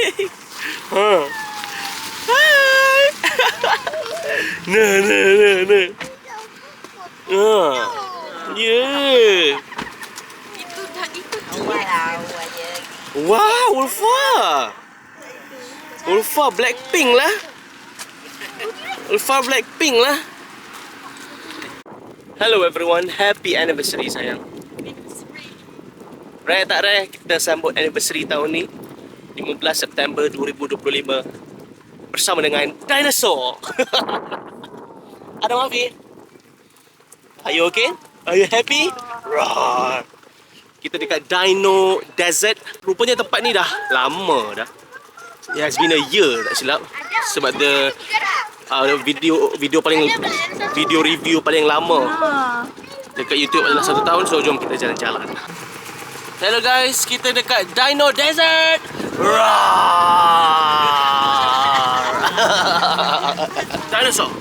Ha. Hai. Nah. Ha. Ya. Itu Wow, Ulfa Blackpink lah. Hello everyone, happy anniversary sayang. Raya tak raya, kita sambut anniversary tahun ni 15 September 2025 bersama dengan dinosaur. Ada Mafi? Are you okay? Are you happy? Right. Kita dekat Dino Desert. Rupanya tempat ni dah lama dah. It has been a year tak silap. Sebab the video review paling lama dekat YouTube adalah 1 tahun. So jom kita jalan-jalan. Hello guys, kita dekat Dino Desert. Dinosaur.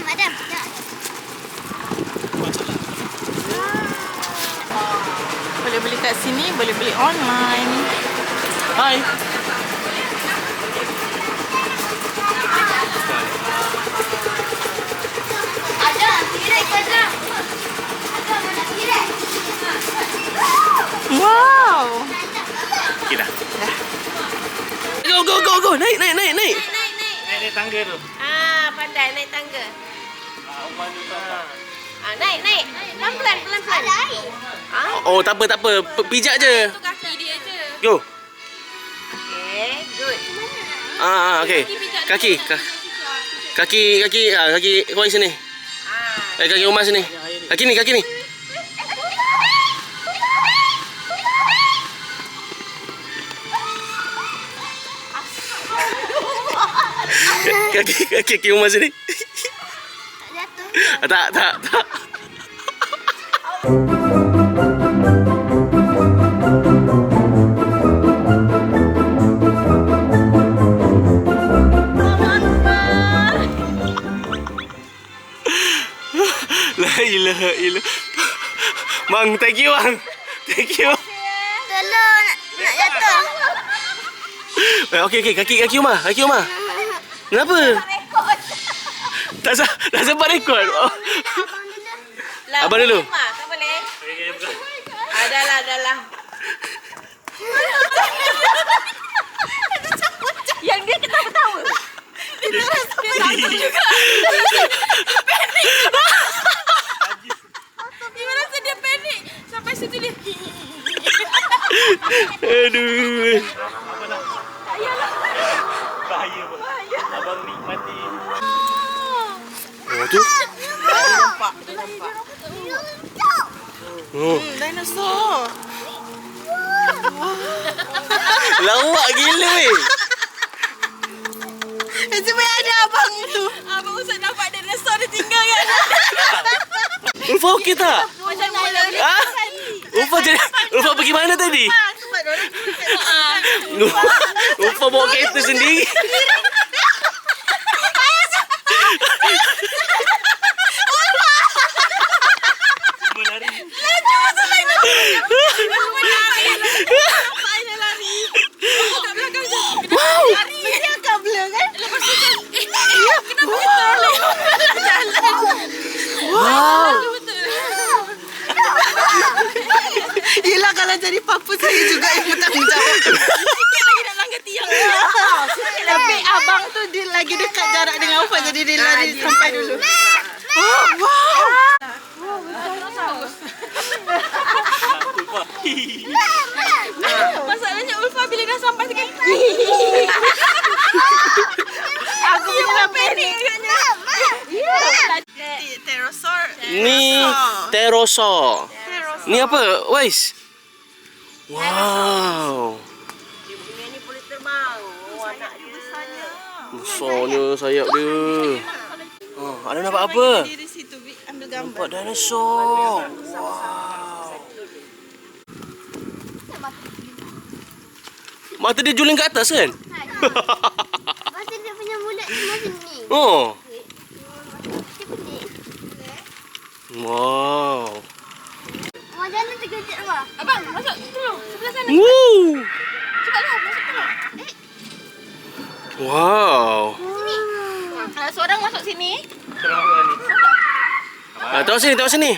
Madam. boleh beli kat sini, boleh beli online. Hai. Ada, ada. Wow. Okay dah. Go. Naik. Naik. Naik tangga tu. Pandai naik tangga. Naik. Pelan-pelan. Ada air. Oh, tak apa. Pijak je. Itu kaki dia je. Go. Okay, good. Okay. Kaki kau di sini. Kaki Umar sini. Kaki ni. Kaki Umar sini. Jatuh. Tak. La ilaha illallah. Bang, thank you bang. Tolong nak jatuh. Okey, kaki Umar. Kenapa? Tak sempat rekod. Abang dulu. Tak boleh. Dah lah. Yang dia ketawa-tawa. Dia takut juga. Panik. Gimana rasa dia panik? Sampai situ dia. Aduh. Bahaya. Abang nikmati. Oh tu. Nampak. Oh. Dinosaur. Lawak gila weh. Cuma ada abang tu. Abang Ustaz nampak dinosaur dia tinggal kan. Ulfa okey tak? Macam mana? Ulfa pergi mana tadi? Sebab orang Ulfa bawa kereta sendiri. Yelah, kalau jadi papa saya juga yang bertanggungjawab. Sikit lagi nak langgar tiang. Tapi abang tu dia lagi dekat jarak dengan Ufa, jadi dia lari sampai dulu. Oh, wow. Masalahnya Ulfa bila dah sampai sekali. Aku punya panik agaknya. Pterosaur. Ni pterosaur. Ni apa? Wais. Wow. Dia punya ni boleh terbang. Anak dia besarnya. Besarnya sayap dia. Ada nampak apa? Di situ ambil gambar. Nampak dinosaur. Wow. Mata dia juling kat atas kan? Masa dia punya mulut cuma sini. Oh. Dia petik. Wow. Macam mana terkejut apa? Abang, masuk dulu. Sebelah sana. Woo. Cepatlah, masuk terus. Wow. Seorang masuk sini. Tengok sini, tengok sini.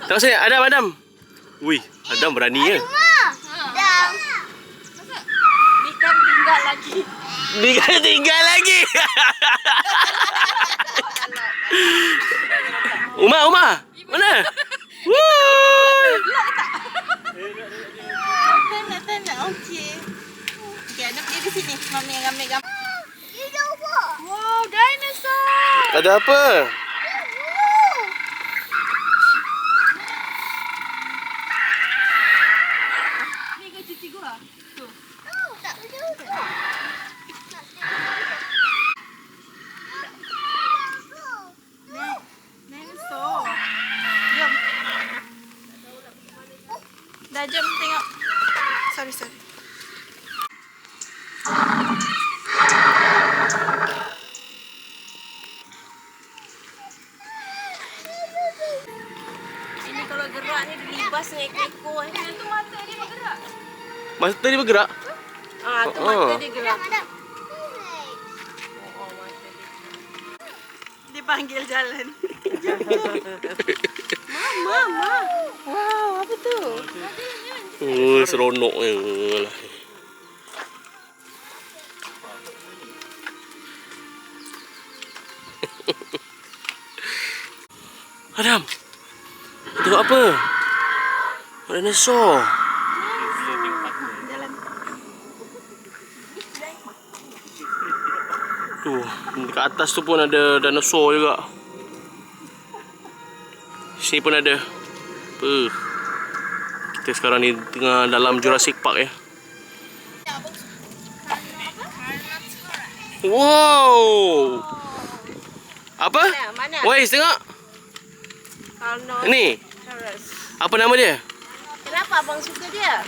Tengok sini, Adam. Wih, Adam berani ya. Dah. Ni kan tinggal lagi. Dia tinggal lagi. Uma. Mana? Woo. Tak. Okey. Okey, Adam dia di sini. Mami yang ambil gambar. Itu apa? Wow, dinosaur. Ada apa? Ni kau cuci gua. Tu. Tak betul. Dinosaur. Jom. Dah jom tengok. Sorry. Ini kalau gerak ni dilibas dengan ekor-ekor. Yang tu mata dia bergerak. Masa tadi bergerak? Ah, tu Oh. mata dia gerak. Adam. Oh, mata dia. Dia panggil jalan. Mama. Wow, apa tu? Oh, seronoknya lah. Adam, tengok apa? Dinosaur. Jalan. Tuh, dekat atas tu pun ada dinosaur juga. Sini pun ada. Apa? Kita sekarang ni tengah dalam Jurassic Park ya. Wow. Apa? Mana? Wais, tengok. Carnotaurus. Ni. Apa nama dia? Kenapa abang suka dia?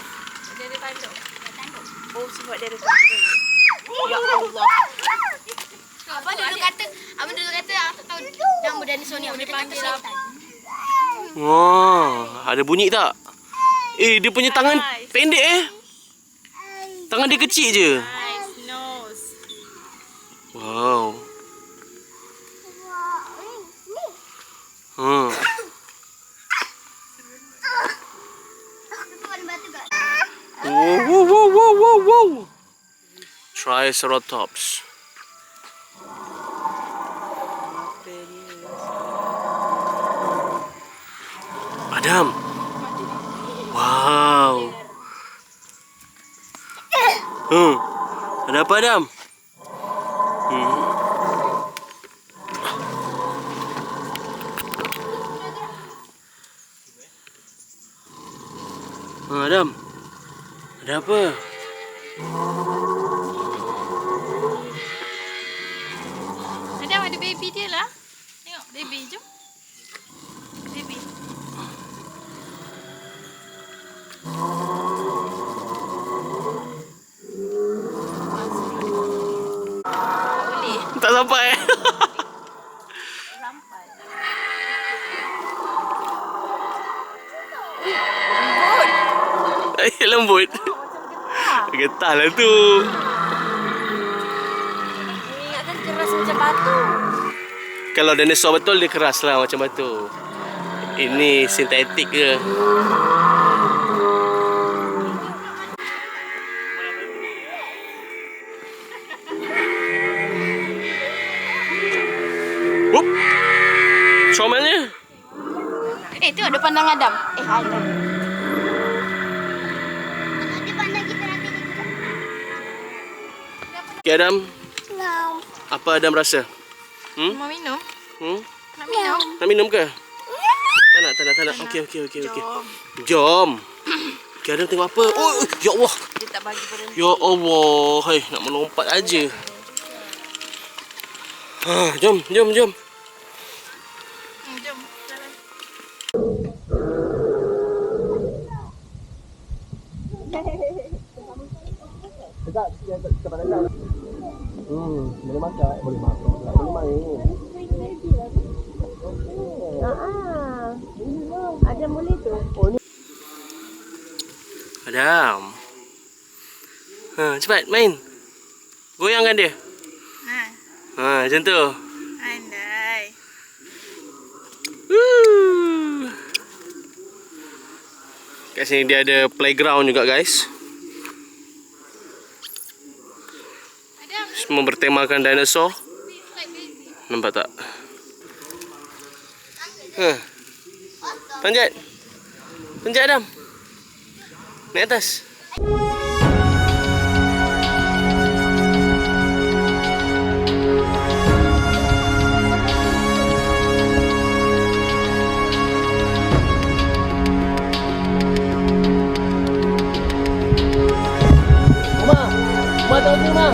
Dia ada tanduk. Oh, sebab dia ada tanduk. Ya Allah. Abang dulu kata abang tak tahu nama dinosaur ni. Abang kata syaitan. Wah, ada bunyi tak? Dia punya tangan pendek Tangan dia kecil je. Nice nose. Wow. Hmm. Wow. Triceratops. Adam. Wow. Ada apa, Adam? Adam. Ada apa? Adam ada baby dia lah. Tengok baby, jom. Baby. Boleh. Tak sampai. Sampai. Lembut. Getah lah tu. Mengingatkan keras macam batu. Kalau dinosaur betul dia keras lah macam batu. Ini sintetik ke. Wup. Comelnya. Tengok depan pandang Adam. Hai. Dia pandang kita nanti juga. Okay, Adam. No. Apa Adam rasa? Mau minum? Nak minum? Nak minum ke? Tak nak. Okey. Jom. Jom. Okay, Adam tengok apa? Oh, ya Allah. Dia tak bagi berhenti. Ya Allah. Hai, nak melompat aja. Jom. Jom, jalan. Boleh makan, boleh makan, boleh main. Adam. Cepat main. Goyangkan dia. Macam tu. Andai. Kat sini dia ada playground juga guys. Semua bertemakan dinosaur. Nampak tak? Panjat. Panjat Adam. Naik atas. Mama tahu ni, Ma.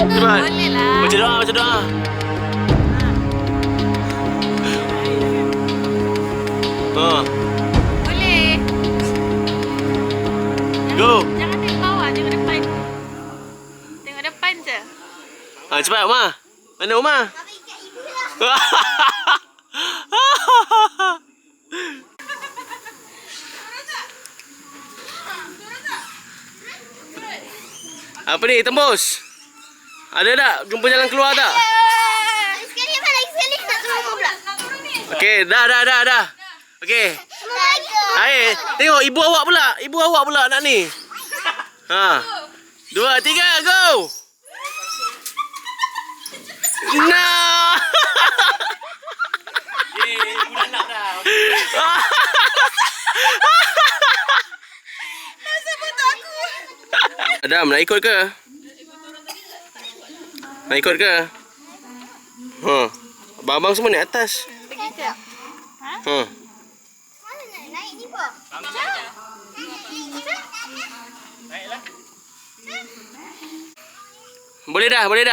Cepat. Boleh lah. Baca doa, baca doa. Boleh. Go. Jangan tengok bawah, tengok depan. Tengok depan je. Cepat, Uma. Mana Uma? Apa ni? Tembus? Ada tak? Jumpa jalan keluar tak? Sekali apa lagi sekali nak turun pula. Okey, dah. Okey. Hai, tengok ibu awak pula. Ibu awak pula nak ni. 2, 3, go. Nah. Budak nak dah. Adam, nak ikut ke? Nak ikut ke? Abang-abang semua naik atas. Pergi je. Mana nak naik ni po? Naiklah. Boleh dah. Boleh.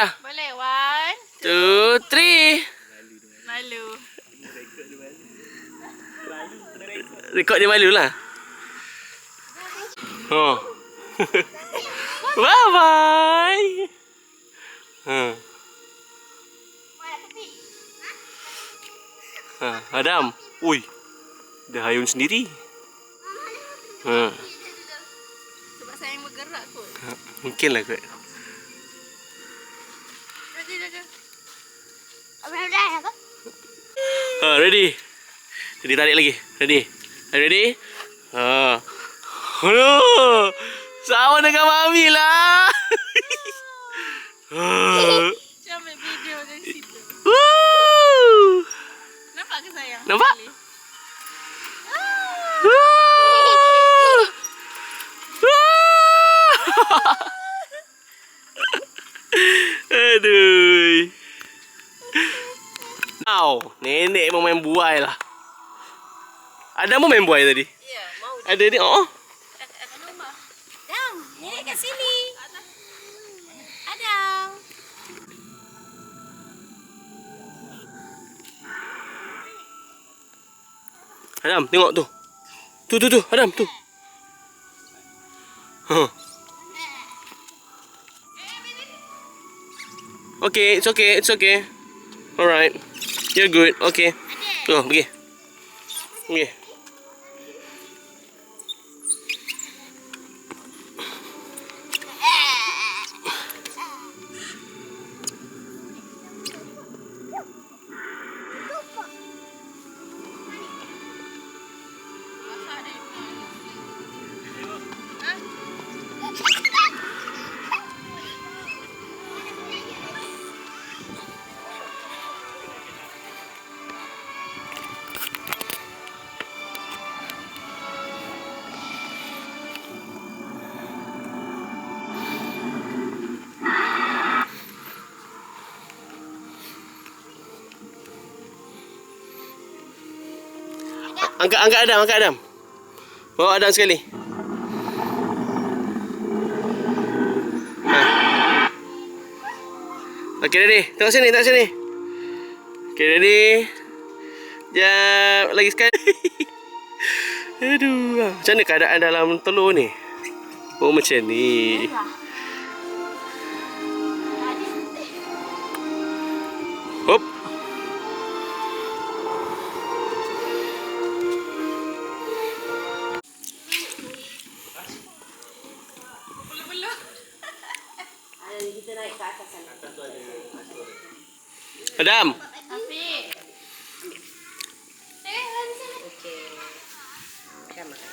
2, 3. Malu. Rekod dia malu lah. Bye-bye. Adam. Ui. Dah hayun sendiri. Sebab saya yang bergerak kot. Mungkinlah kot. Jaga. Abang dah apa? Ready. Jadi tarik lagi. Ready. Ready? Aduh. Sama dengan Mami lah. Macam ambil video dari situ. Nampak ke sayang? Nampak? Boleh. Aduh. Nenek mau main buai lah. Ada mau main buai tadi? Ya, mau. Ada ni. Oh. Adam, nenek kat sini. Adam. Adam, tengok tu. Tu, Adam, tu. Okay, it's okay. Alright. You're good. Okay. Pergi. Okay. Angkat Adam. Bawa Adam sekali. Okay, ready. Tengok sini, tengok sini. Okay, ready. Jap, lagi sekali. Aduh, macam mana keadaan dalam telur ni? Oh, macam ni. Hop. Kita naik ke atas sana. Adam. Afiq. Okey. Kan makan.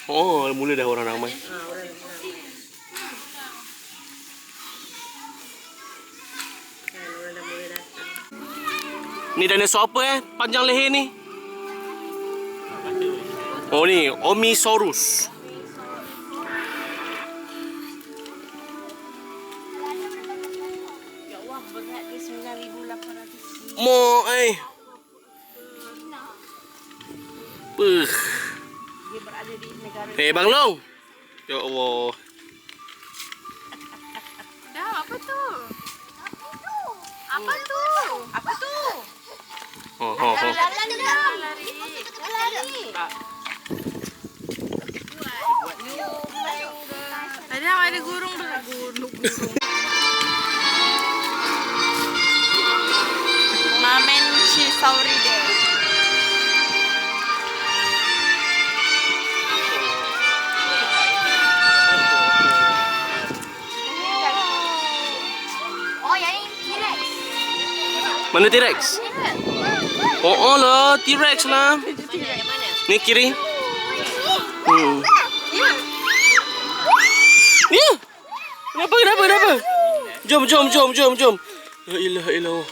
Oh, mula dah orang ramai. Orang ramai. Kan orang dah mula datang. Ni dinosaur apa panjang leher ni? Oh ni, Omisaurus. Ya Allah, berat dia 9,800. Mo Puh. Dia berada di negara Bang Long. Ya Allah. Dah, apa tu? Apa tu? Apa tu? Oh, oh, oh. Jalan dah. Lari. Tadi ada gurung tu. Mamen Chisauride. Oh, yang ini T-Rex. Mana T-Rex? Oh lah, T-Rex lah. Yang mana? Ni kiri. Ya. Kenapa? Jom. La ilaha illallah.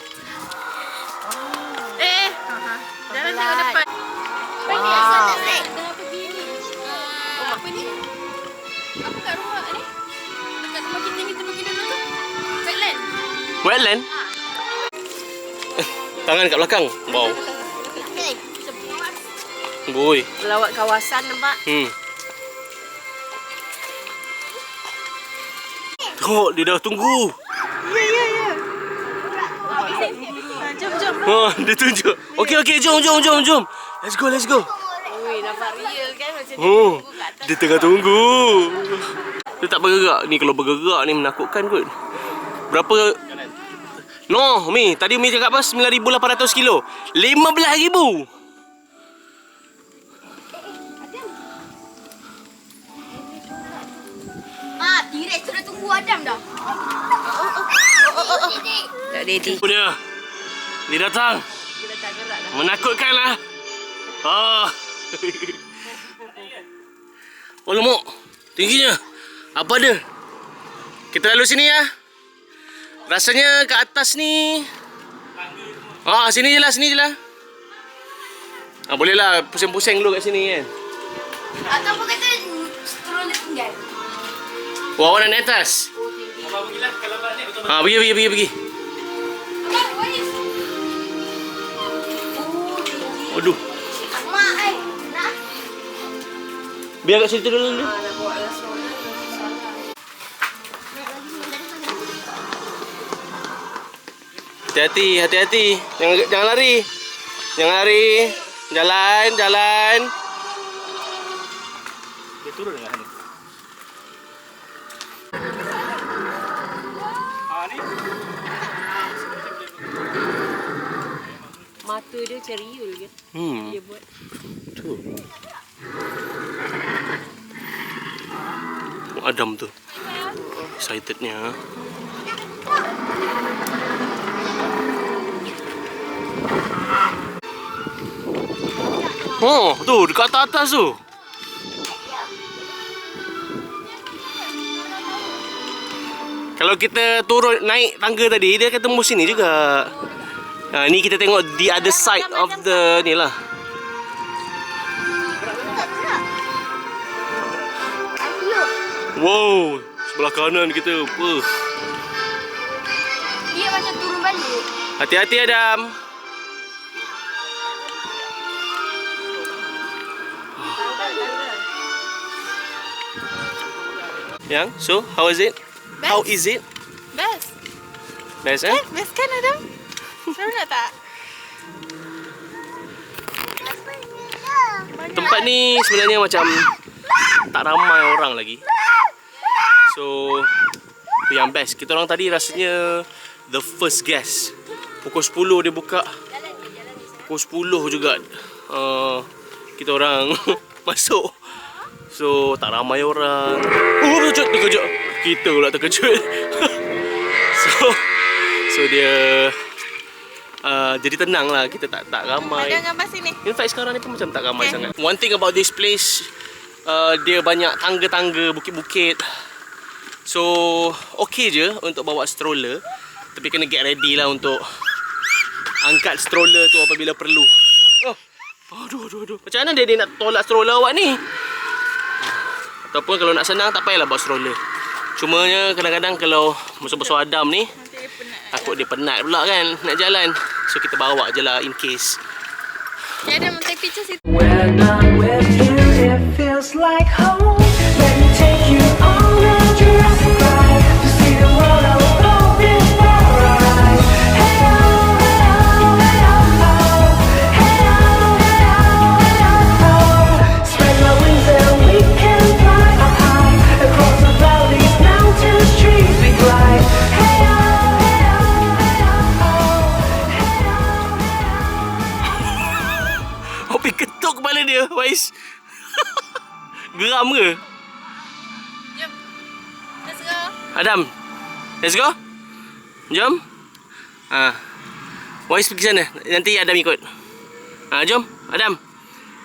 Jalan tengok depan. Wow. Tengah pergi ni. Apa ni? Apa kat rumah ni? Dekat rumah kita ni, kita pergi dulu tu. Wetland. Wetland? Tangan kat belakang. Wow. Boy. Melawat kawasan nampak? Tengok, dia dah tunggu. Jom. Oh, dia tunjuk. Okey, jom. Let's go. Ui, nampak real kan macam dia Oh, tunggu kat atas. dia tengah tunggu. Dia tak bergerak. Ni kalau bergerak ni menakutkan kot. Berapa? No, Mi. Tadi Mi cakap apa? 9,800 kilo. 15,000. T-Rex tu dah tunggu Adam dah. Tak ready. Oh, dia. Dia datang. Dia tak gerak dah. Menakutkan lah. Oh. Oh, lemuk. Tingginya. Apa dia? Kita lalu sini ya. Rasanya ke atas ni. Sini je lah. Boleh lah pusing-pusing dulu kat sini kan. Atau apa kata stroller tinggal. Wah, awak nak naik atas. Abang pergilah kalau abang naik betul. Pergi. Abang, what is? Aduh. Mak, nak. Biar kat situ dulu. Nak bawa stroller. Hati-hati. Jangan lari. Jalan. Dia turun dengan ni. Ni. Mata dia ceriul ke? Dia buat. Tu. Adam tu. Excitednya. Oh, tu dekat atas tu. Kalau kita turun naik tangga tadi, dia akan tembus sini juga. Ni kita tengok the other side of the ni lah. Wow, sebelah kanan kita. Dia macam turun balik. Hati-hati Adam. Yang, so how was it? How is it? Best. Best eh? Best kan Adam? Seru nak tak? Tempat ni sebenarnya macam tak ramai orang lagi. So tu yang best. Kita orang tadi rasanya the first guest. Pukul 10 dia buka. Pukul 10 juga kita orang masuk. So tak ramai orang. Oh terkejut. Kita pula terkejut. So dia jadi tenang lah. Kita tak ramai. Ada gambar sini. In fact sekarang ni pun macam tak ramai sangat. One thing about this place, dia banyak tangga-tangga, bukit-bukit. So okay je untuk bawa stroller. Tapi kena get ready lah untuk angkat stroller tu apabila perlu. Oh, aduh. Macam mana dia nak tolak stroller awak ni? Ataupun kalau nak senang tak payahlah bawa stroller. Cumanya kadang-kadang kalau musuh-musuh Adam ni, takut dia penat pula kan nak jalan. So kita bawa je lah in case. Okay, Adam, take picture situ. When I'm with you, it feels like home. Let me take you on a Jurassic ride to see the world I was born before I. Hey oh, hey oh, hey oh, oh. Hey oh, hey oh, hey oh, oh. Spread my wings and we can fly high across the valleys, mountains, trees we glide. Hey oh, hey oh, hey oh, oh. Hey oh, hey oh. Hopi ketuk kepala dia, Wais. Geram ke? Jom. Let's go. Adam, let's go. Jom. Wais pergi sana. Nanti Adam ikut. Jom, Adam.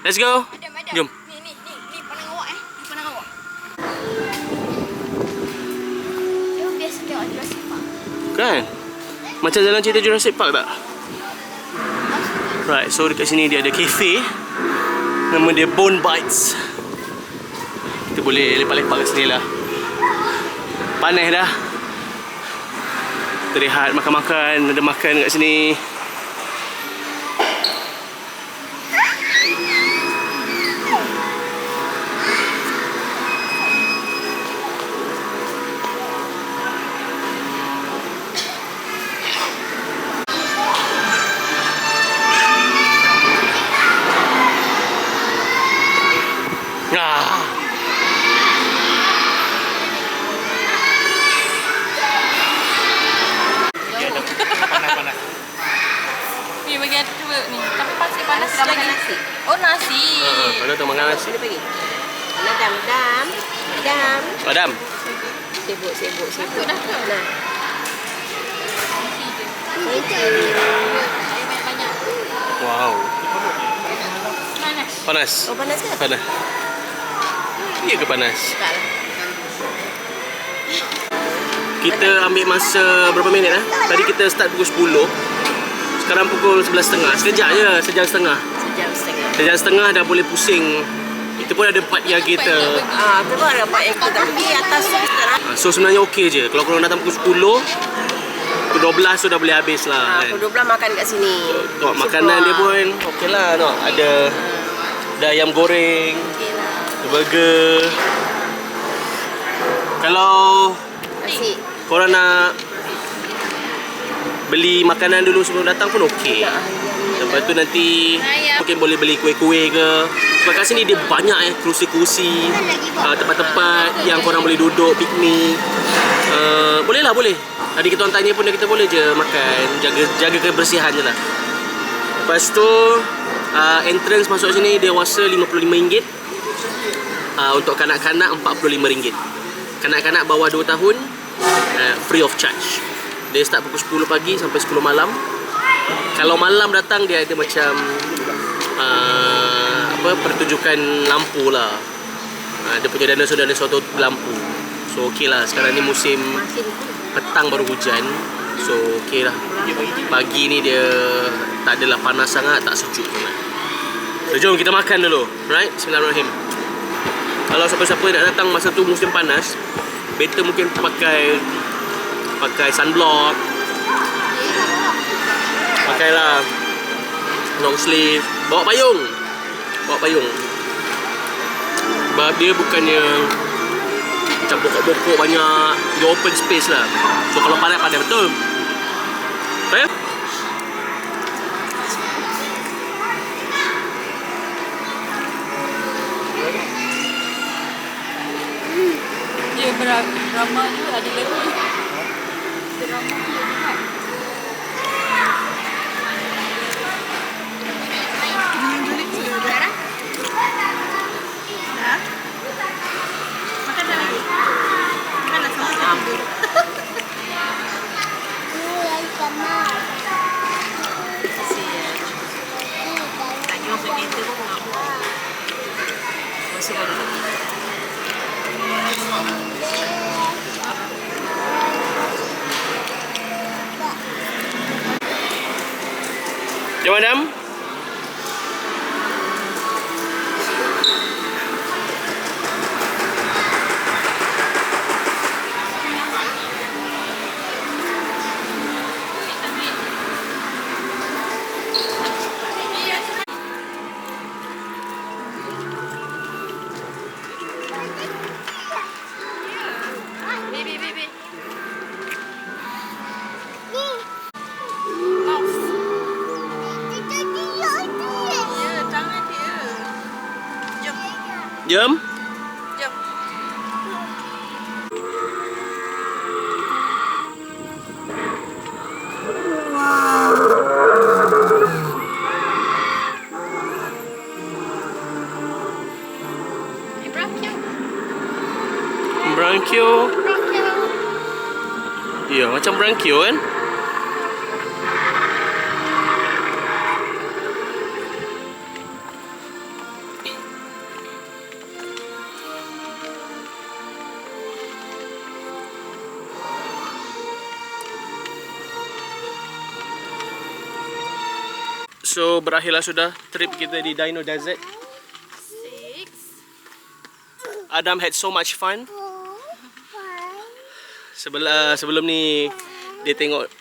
Let's go. Adam. Jom. Ni pandang awak Ni pandang awak. Dia biasa tengok Jurassic Park. Kan? Macam dalam cerita Jurassic Park tak? Right, so dekat sini dia ada cafe. Nama dia Bone Bites. Kita boleh lepak-lepak kat sini lah. Panas dah. Terlihat makan-makan. Ada makan kat sini. Ni bagi ada dua ni. Tapi pasti panas dah makan nasi. Oh, nasi. Mana tu makan nasi? Adam. Adam. Sibuk. Aku dah tu. Nah. Banyak. Wow. Panas. Panas. Oh panas ke? Panas. Ya ke panas? Taklah. Kita ambil masa berapa minit lah? Tadi kita start pukul 10. Sekarang pukul 11.30. Sekejap je, sejam setengah. Sejam setengah dah boleh pusing. Itu pun ada part yang kita. Tu pun ada part yang kita pergi atas tu sekarang. So sebenarnya okey je. Kalau korang datang pukul 10, pukul 12 tu dah boleh habis lah. Pukul 12 makan kat sini. Tengok makanan dia pun okey lah. Tengok ada ayam goreng, ada burger. Kalau Nasi. korang nak beli makanan dulu sebelum datang pun okey. Lepas tu nanti mungkin boleh beli kuih-kuih ke. Sebab kat sini dia banyak kerusi-kerusi, tempat-tempat yang korang boleh duduk, piknik. Boleh lah, boleh. Tadi kita orang tanya pun kita boleh je makan, jaga kebersihan je lah. Lepas tu entrance masuk sini dewasa RM55. Untuk kanak-kanak RM45. Kanak-kanak bawah 2 tahun free of charge. Dia start pukul 10 pagi sampai 10 malam. Kalau malam datang dia ada macam pertunjukan lampu lah. Dia punya dinosaur tu lampu. So okey lah, sekarang ni musim petang baru hujan. So okey lah. Pagi ni dia tak adalah panas sangat, tak sejuk sangat. So jom kita makan dulu. Right? Bismillahirrahmanirrahim. Kalau siapa-siapa nak datang masa tu musim panas, better mungkin pakai sunblock. Pakailah long sleeve. Bawa payung. Sebab dia bukannya macam macam pokok-pokok banyak. Dia open space lah. So kalau pandai betul. Okay? Dia drama tu ada lagi. Drama tu juga. Makan dah lagi. Makan dah sampai tidur. Tanya masuk kereta pun nak buat. Masuk baru lagi. Ya, madam? Baby. Ya, tangan dia. Jom. Jom. Jom. Bronchio. Ya, macam bronchio kan? So, berakhirlah sudah trip kita di Dino Desert. Adam had so much fun. Sebelum ni dia tengok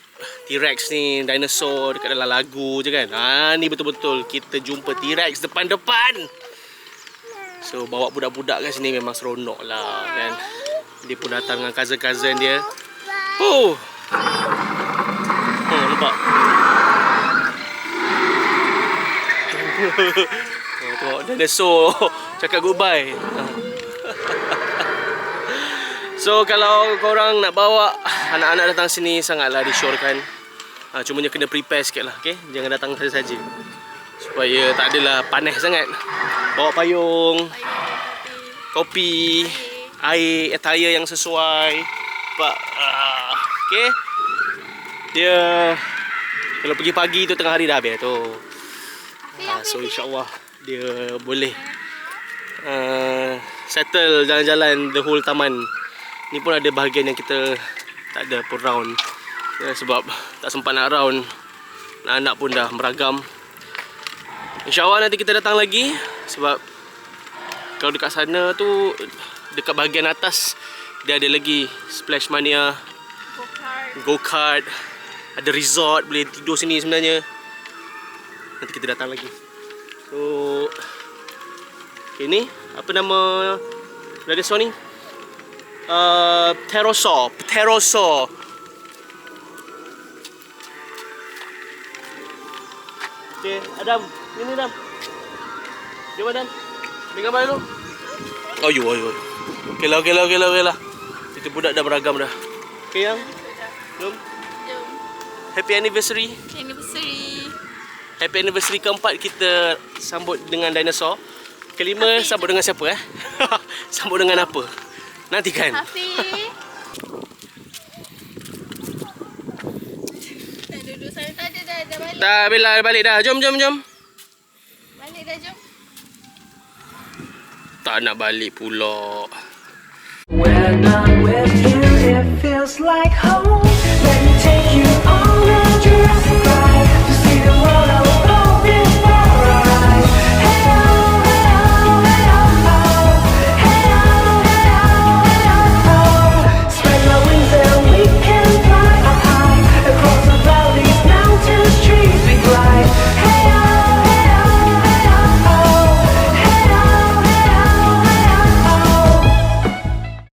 T-Rex ni, dinosaur dekat dalam lagu je kan. Ni betul-betul kita jumpa T-Rex depan-depan. So bawa budak-budak kat sini memang seronok lah kan. Dia pun datang dengan cousin-cousin dia. Oh, nampak. Tengok dinosaur cakap goodbye. So kalau korang nak bawa anak-anak datang sini, sangatlah disyorkan. Cumanya kena prepare sikit lah, okay? Jangan datang saja-saja, supaya tak adalah panas sangat. Bawa payung, kopi, air, attire yang sesuai. Okay? Dia kalau pergi pagi tu tengah hari dah habis tu. So insyaAllah dia boleh settle jalan-jalan the whole taman. Ni pun ada bahagian yang kita tak ada pun round, sebab tak sempat nak round. Anak pun dah meragam. InsyaAllah nanti kita datang lagi, sebab kalau dekat sana tu, dekat bahagian atas dia ada lagi Splash Mania, Go-kart, ada resort, boleh tidur sini sebenarnya. Nanti kita datang lagi. So okay, ni apa nama dinosaur ni? Pterosaur. Okay, Adam, ni Adam. Jom Adam, ambil gambar dulu. Ayo. Okay lah. Itu budak dah beragam dah. Okay yang? Jom. Happy anniversary. Happy anniversary keempat kita sambut dengan dinosaur. Kelima sambut dengan siapa Sambut dengan apa? Nantikan. Hafiz. Tak duduk sana. Dah balik. Dah balik dah. Jom. Balik dah, jom. Tak nak balik pula. When I'm with you.